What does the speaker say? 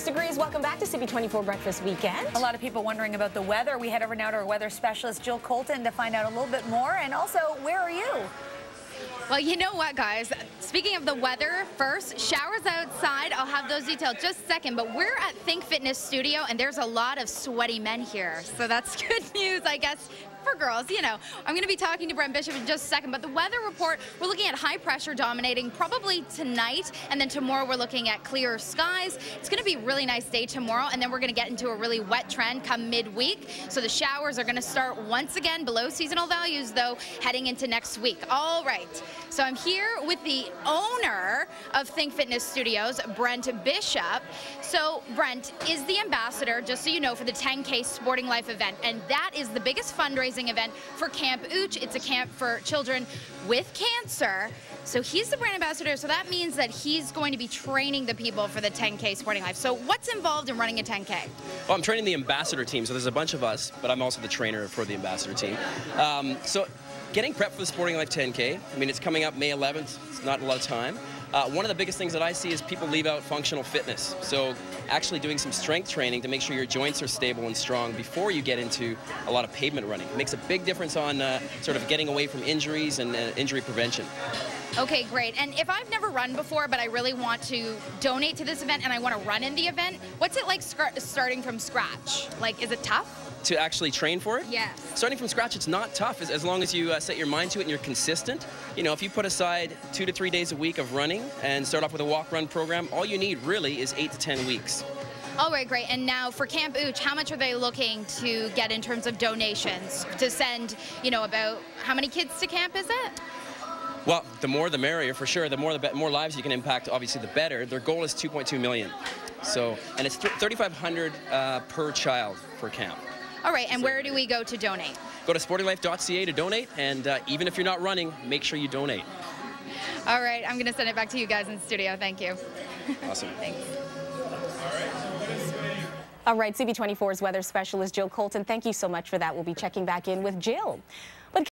26 degrees. Welcome back to CP24 Breakfast Weekend. A lot of people wondering about the weather. We head over now to our weather specialist, Jill Colton, to find out a little bit more. And also, where are you? Well, you know what, guys? Speaking of the weather, first, showers outside. I'll have those details just a second. But we're at Think Fitness Studio, and there's a lot of sweaty men here. So that's good news, I guess, for girls. You know, I'm going to be talking to Brent Bishop in just a second. But the weather report, we're looking at high pressure dominating probably tonight. And then tomorrow, we're looking at clear skies. It's going to be a really nice day tomorrow. And then we're going to get into a really wet trend come midweek. So the showers are going to start once again below seasonal values, though, heading into next week. All right. So I'm here with the owner of Think Fitness Studios, Brent Bishop. So Brent is the ambassador, just so you know, for the 10K Sporting Life event. And that is the biggest fundraising event for Camp Ooch. It's a camp for children with cancer. So he's the brand ambassador, so that means that he's going to be training the people for the 10K Sporting Life. So what's involved in running a 10K? Well, I'm training the ambassador team, so there's a bunch of us, but I'm also the trainer for the ambassador team. So getting prepped for the Sporting Life 10K, I mean, it's coming up May 11th. It's not a lot of time. One of the biggest things that I see is people leave out functional fitness. So actually doing some strength training to make sure your joints are stable and strong before you get into a lot of pavement running. It makes a big difference on sort of getting away from injuries and injury prevention. Okay, great. And if I've never run before, but I really want to donate to this event and I want to run in the event, what's it like starting from scratch? Like, is it tough? To actually train for it? Yes. Starting from scratch, it's not tough as long as you set your mind to it and you're consistent. You know, if you put aside 2 to 3 days a week of running and start off with a walk-run program, all you need really is 8 to 10 weeks. All right, great. And now for Camp Ooch, how much are they looking to get in terms of donations to send, you know, about how many kids to camp is it? Well, the more the merrier, for sure. The more lives you can impact, obviously, the better. Their goal is 2.2 million. So, and it's $3,500 per child for camp. All right, and where do we go to donate? Go to sportinglife.ca to donate, and even if you're not running, make sure you donate. All right, I'm going to send it back to you guys in the studio. Thank you. Awesome. Thanks. All right, CP24's weather specialist, Jill Colton, thank you so much for that. We'll be checking back in with Jill.